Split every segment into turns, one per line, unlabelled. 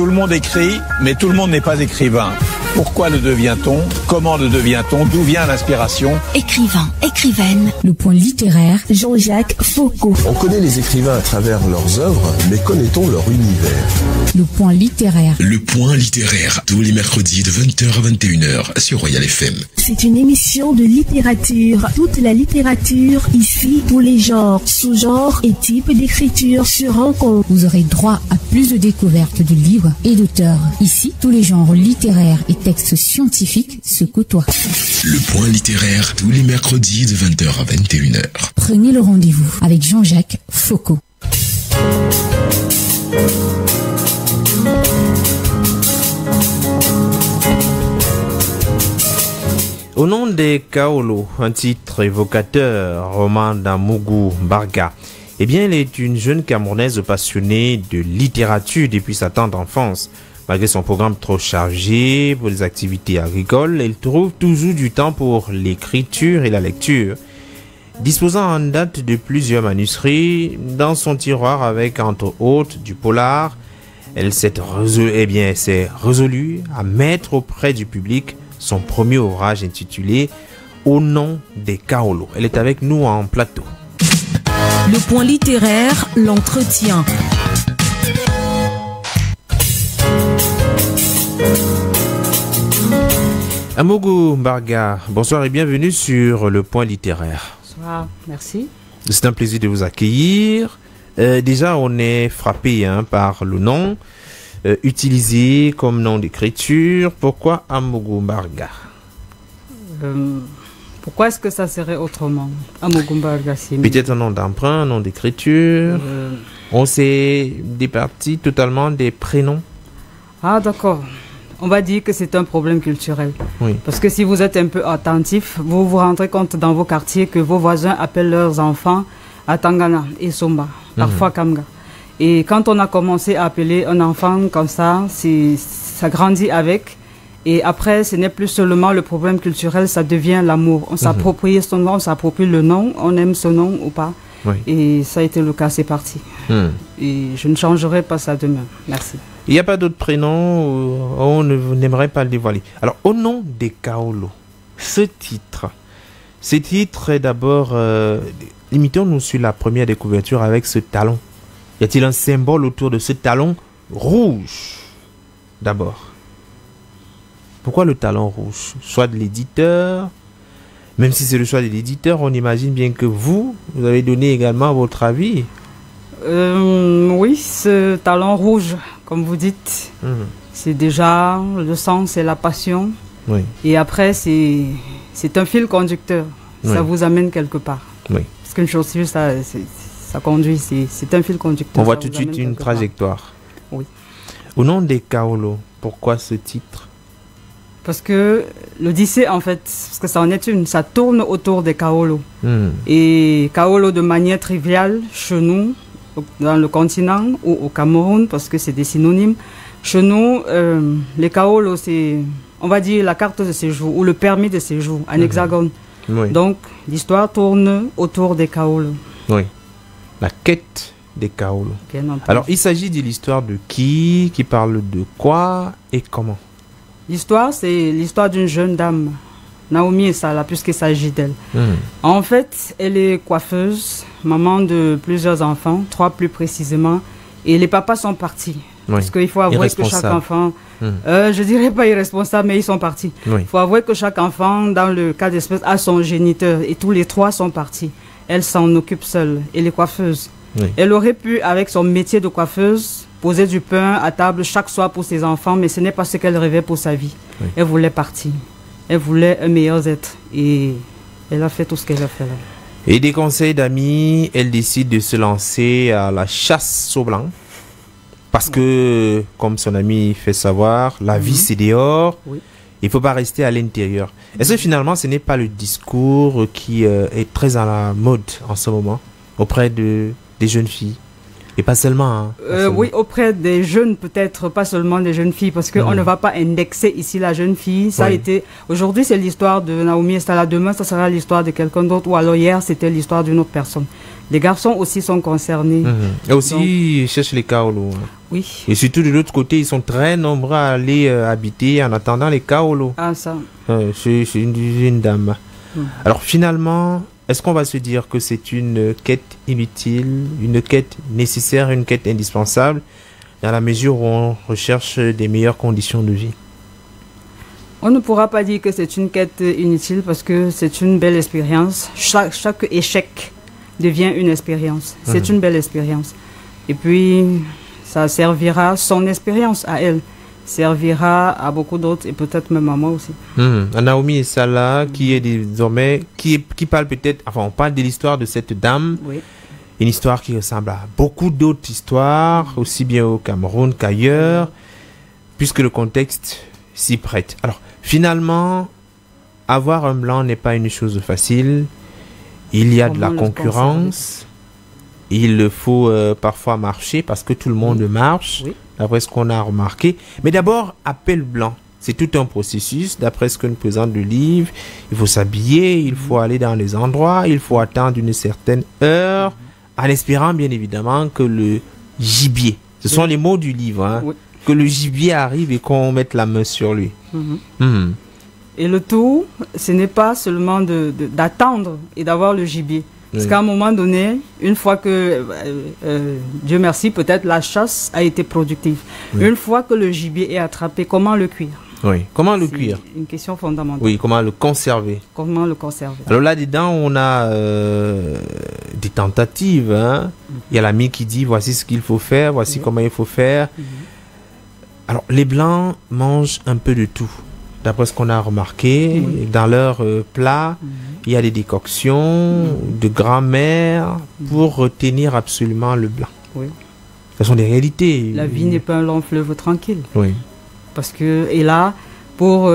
Tout le monde écrit, mais tout le monde n'est pas écrivain. Pourquoi le devient-on? Comment le devient-on? D'où vient l'inspiration?
Écrivain, écrivaine.
Le point littéraire, Jean-Jacques Foucault.
On connaît les écrivains à travers leurs œuvres, mais connaît-on leur univers?
Le point littéraire.
Le point littéraire, tous les mercredis de 20h à 21h sur Royal FM.
C'est une émission de littérature. Toute la littérature, ici, tous les genres, sous-genres et types d'écriture se rencontrent. Vous aurez droit à plus de découvertes de livres et d'auteurs. Ici, tous les genres littéraires et textes scientifiques se côtoient.
Le point littéraire, tous les mercredis de 20h à 21h.
Prenez le rendez-vous avec Jean-Jacques Foucault.
Au nom des Kaolo, un titre évocateur, roman d'Amougou Mbarga, eh bien, elle est une jeune Camerounaise passionnée de littérature depuis sa tendre enfance. Malgré son programme trop chargé pour les activités agricoles, elle trouve toujours du temps pour l'écriture et la lecture. Disposant en date de plusieurs manuscrits dans son tiroir avec entre autres du polar, elle s'est résolue à mettre auprès du public son premier ouvrage intitulé Au nom des Kaolo. Elle est avec nous en plateau.
Le point littéraire, l'entretien.
Amougou Mbarga, bonsoir et bienvenue sur le point littéraire.
Bonsoir, merci.
C'est un plaisir de vous accueillir. Déjà, on est frappé par le nom utilisé comme nom d'écriture. Pourquoi Amougou Mbarga?
Pourquoi est-ce que ça serait autrement? Amougou Mbarga, c'est
peut-être un nom d'emprunt, un nom d'écriture. On s'est départi totalement des prénoms.
Ah, d'accord. On va dire que c'est un problème culturel.
Oui.
Parce que si vous êtes un peu attentif, vous vous rendrez compte dans vos quartiers que vos voisins appellent leurs enfants Atangana et Somba, parfois Kamga. Et quand on a commencé à appeler un enfant comme ça, ça grandit avec. Et après, ce n'est plus seulement le problème culturel, ça devient l'amour. On s'approprie son nom, on s'approprie le nom, on aime son nom ou pas.
Oui.
Et ça a été le cas, c'est parti. Et je ne changerai pas ça demain. Merci.
Il n'y a pas d'autres prénoms où on n'aimerait pas le dévoiler. Alors, au nom des Kaolo, ce titre est d'abord... limitons-nous sur la première découverture avec ce talon. Y a-t-il un symbole autour de ce talon rouge? D'abord. Pourquoi le talon rouge? Soit de l'éditeur. Même si c'est le choix de l'éditeur, on imagine bien que vous avez donné également votre avis.
Oui, ce talon rouge, comme vous dites, c'est déjà le sens, c'est la passion.
Oui.
Et après, c'est un fil conducteur.
Oui.
Ça vous amène quelque part.
Oui.
Parce qu'une chaussure, ça conduit, c'est un fil conducteur.
On voit tout de suite une trajectoire.
Oui.
Au nom des Kaolo, pourquoi ce titre?
Parce que l'Odyssée, en fait, parce que ça en est une, ça tourne autour des Kaolo. Et Kaolo de manière triviale, chez nous, dans le continent ou au Cameroun, parce que c'est des synonymes. Chez nous, les Kaolo, c'est, on va dire, la carte de séjour ou le permis de séjour, un hexagone.
Oui.
Donc, l'histoire tourne autour des Kaolo.
Oui. La quête des Kaolo. Alors, il s'agit de l'histoire de qui parle de quoi et comment?
L'histoire, c'est l'histoire d'une jeune dame, Naomi Essala, puisqu'il s'agit d'elle. En fait, elle est coiffeuse, maman de plusieurs enfants, 3 plus précisément, et les papas sont partis. Oui. Parce qu'il faut avouer que chaque enfant, je dirais pas irresponsable, mais ils sont partis. Il faut avouer que chaque enfant, dans le cas d'espèce, a son géniteur, et tous les 3 sont partis. Elle s'en occupe seule, elle est coiffeuse. Elle aurait pu, avec son métier de coiffeuse, poser du pain à table chaque soir pour ses enfants, mais ce n'est pas ce qu'elle rêvait pour sa vie. Elle voulait partir. Elle voulait un meilleur être. Et elle a fait tout ce qu'elle a fait là.
Et des conseils d'amis, elle décide de se lancer à la chasse au blanc. Parce que, comme son ami fait savoir, la vie c'est dehors. Il ne faut pas rester à l'intérieur. Est-ce que finalement ce n'est pas le discours qui est très à la mode en ce moment auprès des jeunes filles? Et pas seulement. Hein,
oui, auprès des jeunes, peut-être pas seulement des jeunes filles, parce qu'on ne va pas indexer ici la jeune fille. Ça a été. Aujourd'hui, c'est l'histoire de Naomi et Salah. Demain, ça sera l'histoire de quelqu'un d'autre. Ou alors hier, c'était l'histoire d'une autre personne. Les garçons aussi sont concernés.
Et aussi, ils cherchent les kaolo.
Oui.
Et surtout de l'autre côté, ils sont très nombreux à aller habiter en attendant les kaolo.
Ah, ça.
C'est une dame. Alors finalement, est-ce qu'on va se dire que c'est une quête inutile, une quête nécessaire, une quête indispensable, dans la mesure où on recherche des meilleures conditions de vie?
On ne pourra pas dire que c'est une quête inutile parce que c'est une belle expérience. Chaque échec devient une expérience. C'est une belle expérience. Et puis, ça servira, son expérience à elle, servira à beaucoup d'autres et peut-être même à moi aussi.
Naomi et Salah, qui est désormais, qui parle peut-être, enfin on parle de l'histoire de cette dame, une histoire qui ressemble à beaucoup d'autres histoires, aussi bien au Cameroun qu'ailleurs, puisque le contexte s'y prête. Alors finalement, avoir un blanc n'est pas une chose facile. Il y a de la concurrence. Il faut parfois marcher parce que tout le monde marche, d'après ce qu'on a remarqué. Mais d'abord, appel blanc. C'est tout un processus, d'après ce que nous présente le livre. Il faut s'habiller, il faut aller dans les endroits, il faut attendre une certaine heure, en espérant bien évidemment que le gibier, ce sont les mots du livre, hein, que le gibier arrive et qu'on mette la main sur lui.
Et le tout, ce n'est pas seulement d'attendre et d'avoir le gibier. Parce qu'à un moment donné, une fois que, Dieu merci, peut-être la chasse a été productive. Une fois que le gibier est attrapé, comment le cuire?
Comment le cuire?
C'est une question fondamentale.
Oui, comment le conserver?
Comment le conserver?
Alors là-dedans, on a des tentatives. Hein. Il y a l'ami qui dit, voici ce qu'il faut faire, voici comment il faut faire. Alors, les Blancs mangent un peu de tout. D'après ce qu'on a remarqué, dans leur plat, il y a des décoctions de grand-mère pour retenir absolument le blanc. Ce sont des réalités.
La vie n'est pas un long fleuve tranquille.
Oui.
Parce que, et là, pour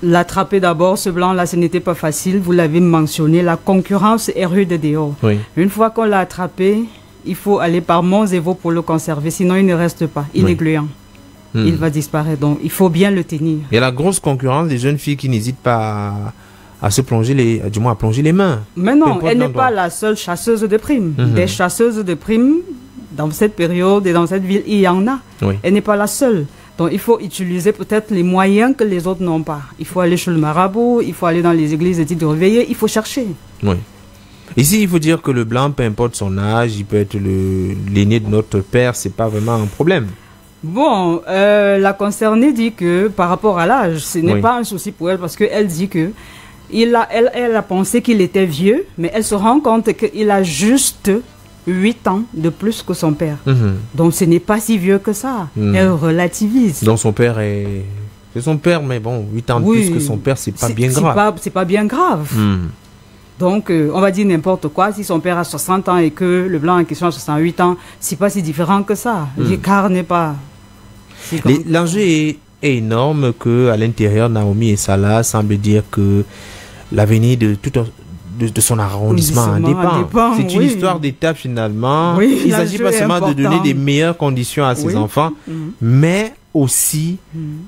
l'attraper d'abord, ce blanc-là, ce n'était pas facile. Vous l'avez mentionné, la concurrence est rude dehors. Une fois qu'on l'a attrapé, il faut aller par monts et vaux pour le conserver. Sinon, il ne reste pas. Il est gluant. Il va disparaître. Donc, il faut bien le tenir.
Il y a la grosse concurrence des jeunes filles qui n'hésitent pas à se plonger du moins à plonger les mains.
Mais non, elle n'est pas la seule chasseuse de primes. Des chasseuses de primes, dans cette période et dans cette ville, il y en a. Elle n'est pas la seule. Donc, il faut utiliser peut-être les moyens que les autres n'ont pas. Il faut aller chez le marabout, il faut aller dans les églises dites de réveiller, il faut chercher.
Ici, il faut dire que le blanc, peu importe son âge, il peut être l'aîné de notre père, c'est pas vraiment un problème.
Bon, la concernée dit que par rapport à l'âge, ce n'est pas un souci pour elle parce qu'elle dit que elle a pensé qu'il était vieux, mais elle se rend compte qu'il a juste 8 ans de plus que son père. Donc ce n'est pas si vieux que ça. Elle relativise.
Donc son père est... C'est son père, mais bon, 8 ans de plus que son père, c'est pas bien grave.
C'est pas bien grave. Donc, on va dire n'importe quoi. Si son père a 60 ans et que le blanc en question a 68 ans, c'est pas si différent que ça. L'écart n'est pas...
L'enjeu est énorme que à l'intérieur, Naomi et Salah semblent dire que l'avenir de son arrondissement en dépend. C'est une histoire d'étape finalement. Il ne s'agit pas seulement de donner des meilleures conditions à ses enfants, mais aussi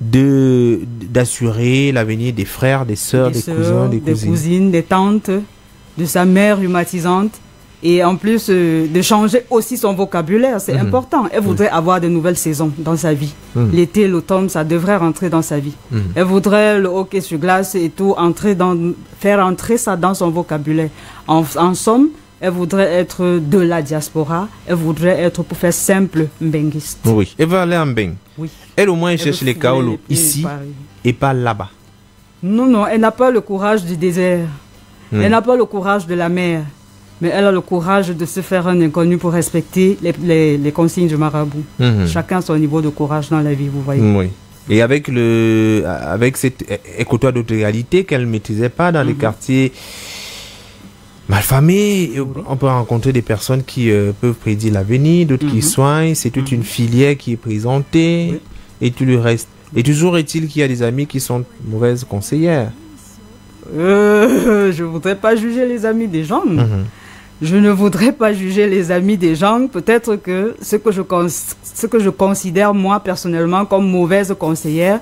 d'assurer l'avenir des frères, des sœurs, des cousins, des
cousines, des tantes, de sa mère rhumatisante. Et en plus de changer aussi son vocabulaire, c'est important. Elle voudrait avoir de nouvelles saisons dans sa vie. L'été, l'automne, ça devrait rentrer dans sa vie. Elle voudrait le hockey sur glace et tout, faire entrer ça dans son vocabulaire. En somme, elle voudrait être de la diaspora. Elle voudrait être, pour faire simple, mbenguiste.
Oui, elle va aller en Mbeng. Elle au moins elle cherche les kaolo ici et pas là-bas.
Non, elle n'a pas le courage du désert. Elle n'a pas le courage de la mer. Mais elle a le courage de se faire un inconnu pour respecter les consignes du marabout. Chacun a son niveau de courage dans la vie, vous voyez.
Et avec cette écoutoire d'autres réalités qu'elle ne maîtrisait pas dans les quartiers malfamés, on peut rencontrer des personnes qui peuvent prédire l'avenir, d'autres qui soignent. C'est toute une filière qui est présentée et tout le reste. Et toujours est-il qu'il y a des amis qui sont mauvaises conseillères.
Je ne voudrais pas juger les amis des gens. je ne voudrais pas juger les amis des gens. Peut-être que ce que je considère moi personnellement comme mauvaise conseillère,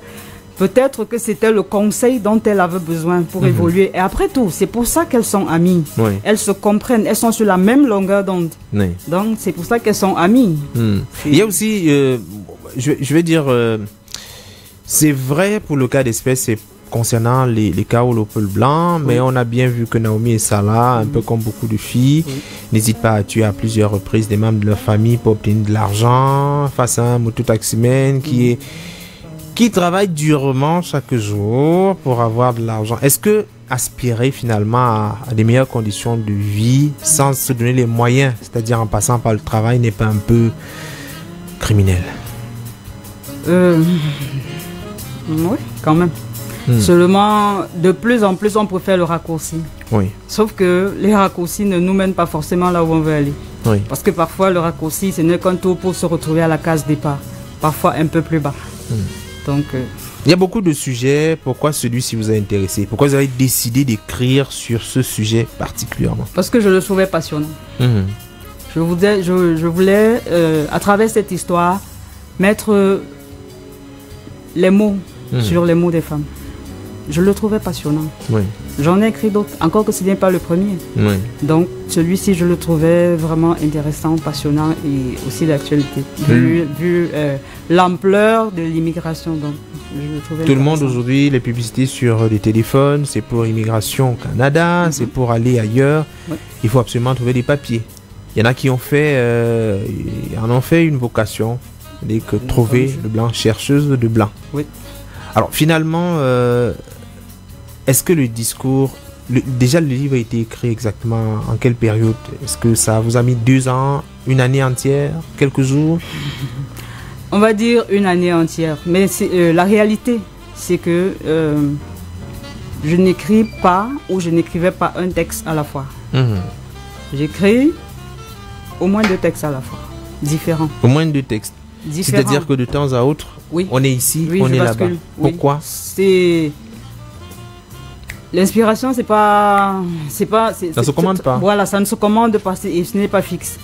peut-être que c'était le conseil dont elle avait besoin pour évoluer. Et après tout, c'est pour ça qu'elles sont amies.
Oui.
Elles se comprennent, elles sont sur la même longueur d'onde.
Oui.
Donc c'est pour ça qu'elles sont amies.
Il y a aussi, je vais dire, c'est vrai pour le cas d'espèce, c'est concernant les kaolo peul blanc, mais on a bien vu que Naomi et Salah, un peu comme beaucoup de filles, n'hésitent pas à tuer à plusieurs reprises des membres de leur famille pour obtenir de l'argent face à un mototaximan qui travaille durement chaque jour pour avoir de l'argent. Est-ce que aspirer finalement à des meilleures conditions de vie sans se donner les moyens, c'est-à-dire en passant par le travail, n'est pas un peu criminel?
Oui, quand même. Seulement, de plus en plus, on préfère le raccourci.
Oui.
Sauf que les raccourcis ne nous mènent pas forcément là où on veut aller.
Oui.
Parce que parfois, le raccourci, ce n'est qu'un tour pour se retrouver à la case départ. Parfois un peu plus bas. Donc,
il y a beaucoup de sujets. Pourquoi celui-ci vous a intéressé? Pourquoi vous avez décidé d'écrire sur ce sujet particulièrement?
Parce que je le trouvais passionnant. Je voulais à travers cette histoire, mettre les mots sur les mots des femmes. Je le trouvais passionnant. Oui. J'en ai écrit d'autres, encore que ce n'est pas le premier. Oui. Donc, celui-ci, je le trouvais vraiment intéressant, passionnant et aussi d'actualité. Vu l'ampleur de l'immigration. Donc, je le trouvais
tout le monde aujourd'hui, les publicités sur les téléphones, c'est pour immigration au Canada, c'est pour aller ailleurs. Oui. Il faut absolument trouver des papiers. Il y en a qui ont fait, en ont fait une vocation, c'est que trouver le blanc, chercheuse de blanc. Oui. Alors, finalement, est-ce que le discours... déjà, le livre a été écrit exactement en quelle période? Est-ce que ça vous a mis 2 ans, une année entière, quelques jours?
On va dire une année entière. Mais la réalité, c'est que je n'écris pas ou je n'écrivais pas un texte à la fois. J'écris au moins 2 textes à la fois, différents.
Au moins 2 textes. C'est-à-dire que de temps à autre, on est ici, on est là-bas. Pourquoi?
C'est... L'inspiration, ça ne
se commande pas.
Voilà, ça ne se commande pas et ce n'est pas fixe.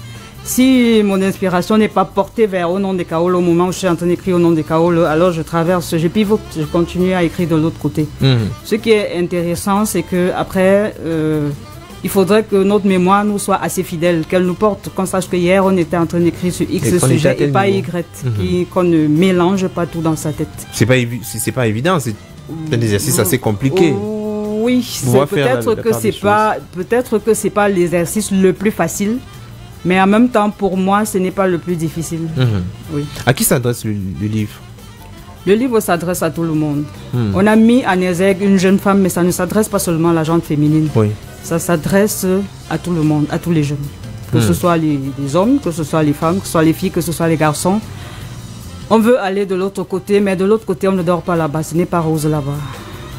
Si mon inspiration n'est pas portée vers au nom des Kaolo, au moment où je suis en train d'écrire au nom des Kaolo, alors je traverse, je pivote, je continue à écrire de l'autre côté. Ce qui est intéressant, c'est que après, il faudrait que notre mémoire nous soit assez fidèle, qu'elle nous porte, qu'on sache que hier on était en train d'écrire sur X sujet et pas Y, qu'on ne mélange pas tout dans sa tête.
C'est pas évident, c'est un exercice assez compliqué.
Oui, peut-être que c'est pas l'exercice le plus facile, mais en même temps pour moi ce n'est pas le plus difficile. Oui.
À qui s'adresse le livre?
Le livre s'adresse à tout le monde. On a mis en exergue une jeune femme, mais ça ne s'adresse pas seulement à la gente féminine. Oui. Ça s'adresse à tout le monde, à tous les jeunes. Que ce soit les hommes, que ce soit les femmes, que ce soit les filles, que ce soit les garçons. On veut aller de l'autre côté, mais de l'autre côté, on ne dort pas là-bas. Ce n'est pas rose là-bas.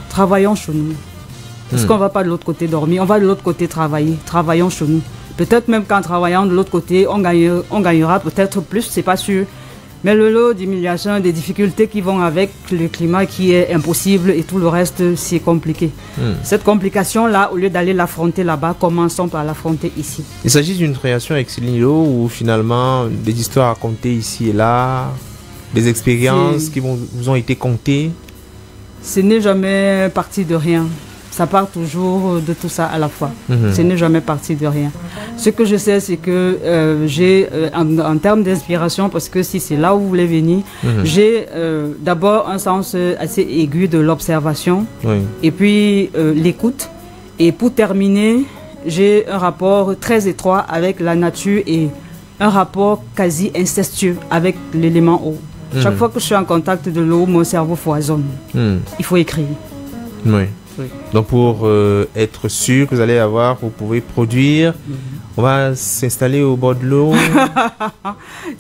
Travaillons chez nous. Parce qu'on ne va pas de l'autre côté dormir, on va de l'autre côté travailler. Travaillons chez nous. Peut-être même qu'en travaillant de l'autre côté, on gagnera peut-être plus, c'est pas sûr. Mais le lot d'humiliation, des difficultés qui vont avec le climat qui est impossible et tout le reste, c'est compliqué. Cette complication-là, au lieu d'aller l'affronter là-bas, commençons par l'affronter ici.
Il s'agit d'une création ex nihilo ou finalement des histoires racontées ici et là, des expériences qui vous ont été contées?
Ce n'est jamais parti de rien. Ça part toujours de tout ça à la fois. Ce n'est jamais parti de rien. Ce que je sais, c'est que j'ai, en termes d'inspiration, parce que si c'est là où vous voulez venir, j'ai d'abord un sens assez aigu de l'observation, et puis l'écoute. Et pour terminer, j'ai un rapport très étroit avec la nature et un rapport quasi incestueux avec l'élément eau. Chaque fois que je suis en contact de l'eau, mon cerveau foisonne. Il faut écrire.
Oui. Oui. Donc pour être sûr que vous pouvez produire, on va s'installer au bord de l'eau.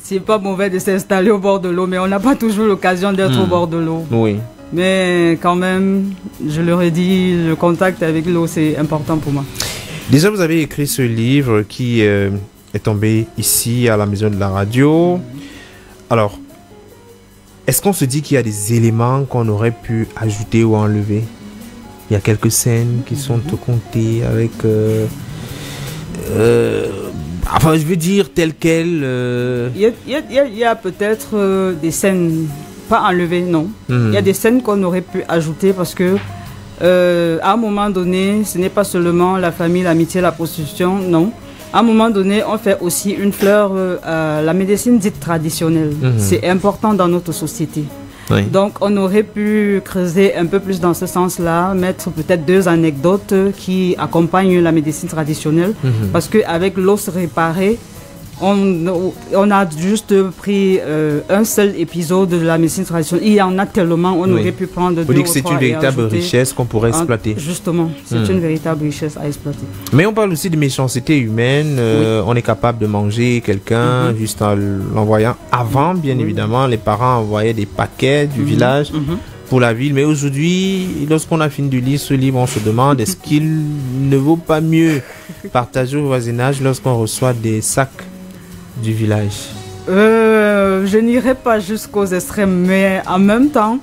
C'est pas mauvais de s'installer au bord de l'eau, mais on n'a pas toujours l'occasion d'être au bord de l'eau.
Oui.
Mais quand même, je leur ai dit, le contact avec l'eau, c'est important pour moi.
Déjà, vous avez écrit ce livre qui est tombé ici à la Maison de la Radio. Alors, est-ce qu'on se dit qu'il y a des éléments qu'on aurait pu ajouter ou enlever? Il y a quelques scènes qui sont comptées avec Enfin, je veux dire tel quel.
Il y a peut-être des scènes pas enlevées, non. Il y a des scènes qu'on aurait pu ajouter parce que à un moment donné, ce n'est pas seulement la famille, l'amitié, la prostitution, non. À un moment donné, on fait aussi une fleur à la médecine dite traditionnelle. C'est important dans notre société.
Oui.
Donc, on aurait pu creuser un peu plus dans ce sens-là, mettre peut-être 2 anecdotes qui accompagnent la médecine traditionnelle. Parce qu'avec l'os réparé, on a juste pris un seul épisode de la médecine traditionnelle. Il y en a tellement, on aurait pu prendre 2 ou 3.
Vous dites que c'est une véritable richesse qu'on pourrait exploiter.
Justement, c'est une véritable richesse à exploiter.
Mais on parle aussi de méchanceté humaine. On est capable de manger quelqu'un juste en l'envoyant. Avant, bien évidemment, les parents envoyaient des paquets du village pour la ville. Mais aujourd'hui, lorsqu'on a fini de lire ce livre, on se demande est-ce qu'il ne vaut pas mieux partager au voisinage lorsqu'on reçoit des sacs du village?
Je n'irai pas jusqu'aux extrêmes, mais en même temps,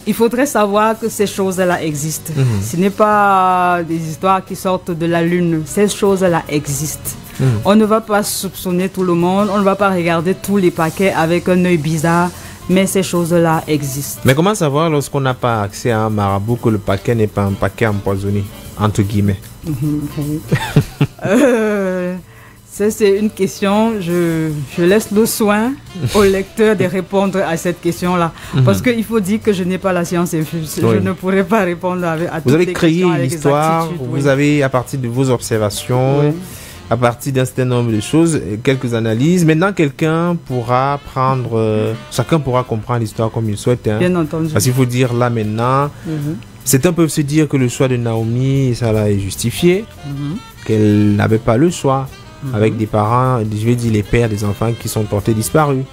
il faudrait savoir que ces choses-là existent. Ce n'est pas des histoires qui sortent de la lune. Ces choses-là existent. On ne va pas soupçonner tout le monde, on ne va pas regarder tous les paquets avec un œil bizarre, mais ces choses-là existent.
Mais comment savoir lorsqu'on n'a pas accès à un marabout que le paquet n'est pas un paquet empoisonné, entre guillemets?
C'est une question, je laisse le soin au lecteur de répondre à cette question-là. Parce qu'il faut dire que je n'ai pas la science infuse. Je ne pourrais pas répondre à toutes les questions.
Vous avez créé une histoire, vous avez, à partir de vos observations, à partir d'un certain nombre de choses, quelques analyses. Maintenant, quelqu'un pourra prendre, chacun pourra comprendre l'histoire comme il souhaite.
Bien entendu.
Parce qu'il faut dire là maintenant, certains peuvent se dire que le choix de Naomi, ça là, est justifié, qu'elle n'avait pas le choix. Avec des parents, je vais dire les pères des enfants qui sont portés disparus.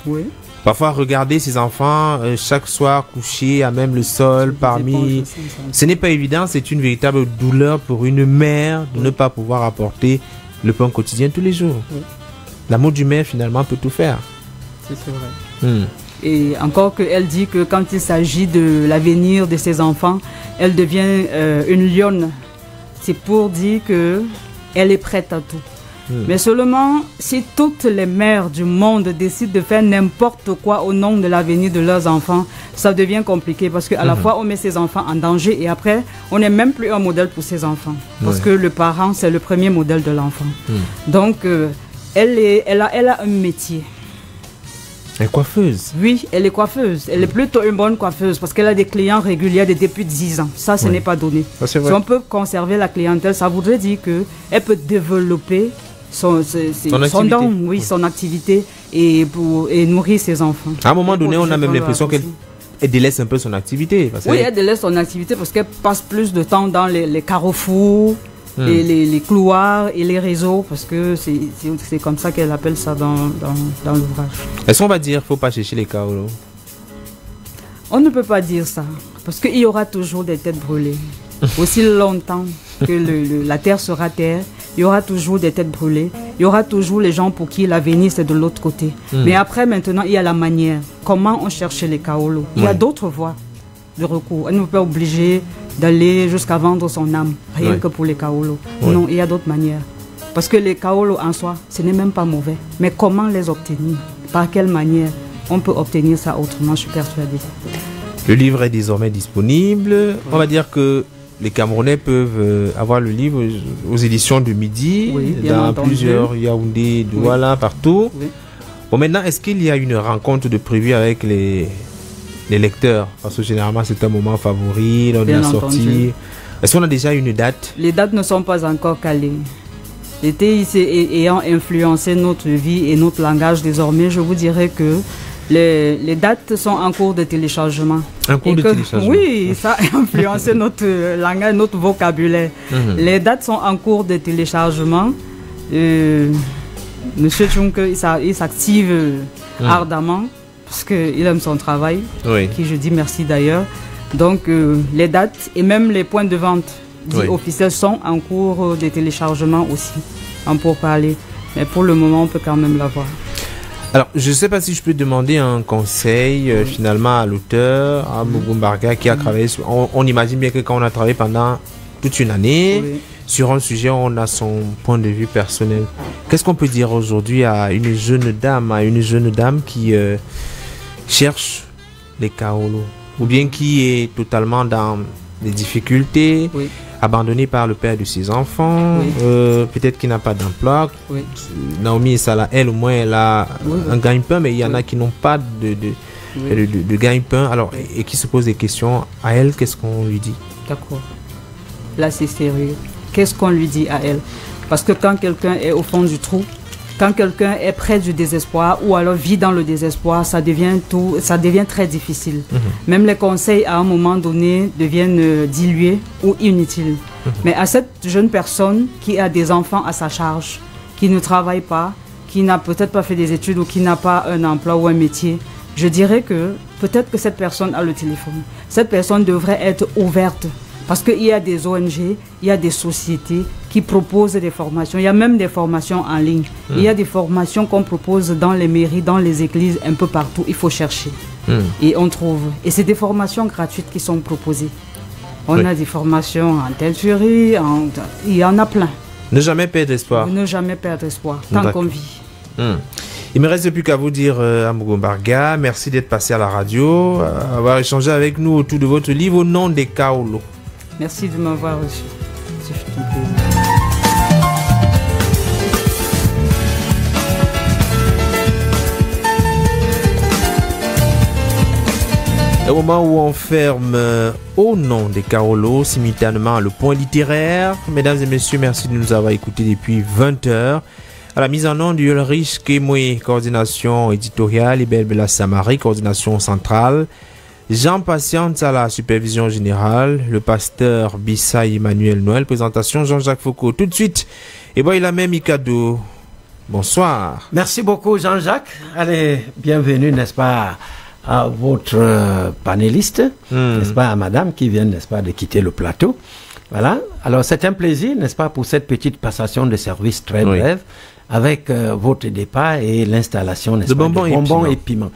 Parfois, regarder ces enfants chaque soir couchés à même le sol parmi... Ce n'est pas évident, c'est une véritable douleur pour une mère de ne pas pouvoir apporter le pain quotidien tous les jours. L'amour du mère, finalement, peut tout faire.
C'est vrai. Et encore qu'elle dit que quand il s'agit de l'avenir de ses enfants, elle devient une lionne. C'est pour dire qu'elle est prête à tout. Mais seulement si toutes les mères du monde décident de faire n'importe quoi au nom de l'avenir de leurs enfants, ça devient compliqué parce qu'à la fois on met ses enfants en danger et après on n'est même plus un modèle pour ses enfants. Parce que le parent c'est le premier modèle de l'enfant. Donc elle a un métier.
Elle est coiffeuse.
Oui, elle est coiffeuse. Elle est plutôt une bonne coiffeuse parce qu'elle a des clients réguliers depuis 10 ans. Ça, ce n'est pas donné. Si on peut conserver la clientèle, ça voudrait dire qu'elle peut développer son don, son activité et nourrir ses enfants.
À un moment donné, on a même l'impression qu'elle délaisse un peu son activité.
Elle délaisse son activité parce qu'elle passe plus de temps dans les carrefours, les couloirs et les réseaux, parce que c'est comme ça qu'elle appelle ça dans l'ouvrage.
Est-ce qu'on va dire qu'il ne faut pas chercher les kaolo?
On ne peut pas dire ça, parce qu'il y aura toujours des têtes brûlées. Aussi longtemps que la terre sera terre, il y aura toujours des têtes brûlées. Il y aura toujours les gens pour qui l'avenir c'est de l'autre côté. Mais après, maintenant, il y a la manière. Comment on cherche les kaolo? Il y a d'autres voies de recours. On ne peut pas obliger d'aller jusqu'à vendre son âme, rien que pour les kaolo. Non, il y a d'autres manières. Parce que les kaolo en soi, ce n'est même pas mauvais. Mais comment les obtenir? Par quelle manière on peut obtenir ça autrement? Je suis persuadée.
Le livre est désormais disponible. On va dire que les Camerounais peuvent avoir le livre aux éditions de Midi, dans plusieurs Yaoundé, Douala, partout. Bon, maintenant, est-ce qu'il y a une rencontre de prévue avec les lecteurs? Parce que généralement, c'est un moment favori lors de la sortie. Est-ce qu'on a déjà une date? Les dates ne sont pas encore calées. L'été ayant influencé notre vie et notre langage désormais, je vous dirais que les dates sont en cours de téléchargement. En cours de téléchargement. Oui, ça a influencé notre langage, notre vocabulaire. Les dates sont en cours de téléchargement. Monsieur Tchunke, il s'active ardemment parce qu'il aime son travail, qui je dis merci d'ailleurs. Donc les dates et même les points de vente officiels sont en cours de téléchargement aussi, pour parler. Mais pour le moment, on peut quand même l'avoir. Alors, je ne sais pas si je peux demander un conseil finalement à l'auteur, à Mugumbarga, qui a travaillé. On imagine bien que quand on a travaillé pendant toute une année, sur un sujet, on a son point de vue personnel. Qu'est-ce qu'on peut dire aujourd'hui à une jeune dame qui cherche les kaolo, ou bien qui est totalement dans des difficultés,
Oui.
abandonnée par le père de ses enfants,
Oui.
peut-être qu'il n'a pas d'emploi.
Oui.
Naomi Salah, elle au moins, elle a un gagne-pain, mais il y en a qui n'ont pas de gagne-pain, alors, et qui se posent des questions. À elle, qu'est-ce qu'on lui dit?
D'accord. Là, c'est sérieux. Qu'est-ce qu'on lui dit à elle? Parce que quand quelqu'un est au fond du trou, quand quelqu'un est près du désespoir ou alors vit dans le désespoir, ça devient très difficile. Même les conseils à un moment donné deviennent dilués ou inutiles. Mais à cette jeune personne qui a des enfants à sa charge, qui ne travaille pas, qui n'a peut-être pas fait des études ou qui n'a pas un emploi ou un métier, je dirais que peut-être que cette personne a le téléphone. Cette personne devrait être ouverte. Parce qu'il y a des ONG, il y a des sociétés qui proposent des formations. Il y a même des formations en ligne. Il y a des formations qu'on propose dans les mairies, dans les églises, un peu partout. Il faut chercher. Et on trouve. Et c'est des formations gratuites qui sont proposées. On a des formations en teinturerie, il y en a plein.
Ne jamais perdre espoir.
Ne jamais perdre espoir, tant qu'on vit.
Il me reste plus qu'à vous dire, Amogo Mbarga, merci d'être passé à la radio, avoir échangé avec nous autour de votre livre Au nom des Kaolo.
Merci de m'avoir reçu. C'est un plaisir.
Au moment où on ferme Au nom des Kaolo, simultanément le point littéraire. Mesdames et messieurs, merci de nous avoir écoutés depuis 20h. À la mise en onde du Ulrich Kemoui, coordination éditoriale, Ibel Bella Samari, coordination centrale. Jean Patiente à la supervision générale, le pasteur Bissa Emmanuel Noël, présentation Jean-Jacques Foucault. Tout de suite, et bon, il a même Mikado. Bonsoir.
Merci beaucoup Jean-Jacques. Allez, bienvenue, n'est-ce pas, à votre panéliste, n'est-ce pas, à madame qui vient, n'est-ce pas, de quitter le plateau. Voilà. Alors, c'est un plaisir, n'est-ce pas, pour cette petite passation de service très brève. Avec votre départ et l'installation, n'est-ce pas, de bonbons et piments.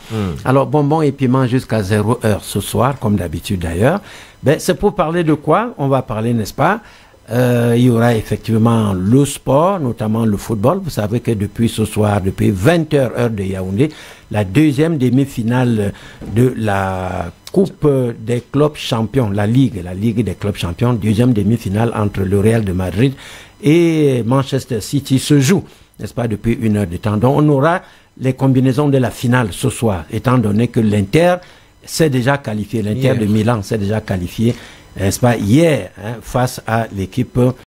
Alors, bonbons et piments jusqu'à 0h ce soir, comme d'habitude d'ailleurs. Ben, c'est pour parler de quoi? On va parler, n'est-ce pas? Il y aura effectivement le sport, notamment le football. Vous savez que depuis ce soir, depuis 20h heure de Yaoundé, la deuxième demi-finale de la Coupe des clubs champions, la Ligue des clubs champions, deuxième demi-finale entre le Real de Madrid et Manchester City se joue, n'est-ce pas, depuis 1 heure de temps. Donc on aura les combinaisons de la finale ce soir, étant donné que l'Inter s'est déjà qualifié, l'Inter de Milan s'est déjà qualifié, n'est-ce pas, hier, face à l'équipe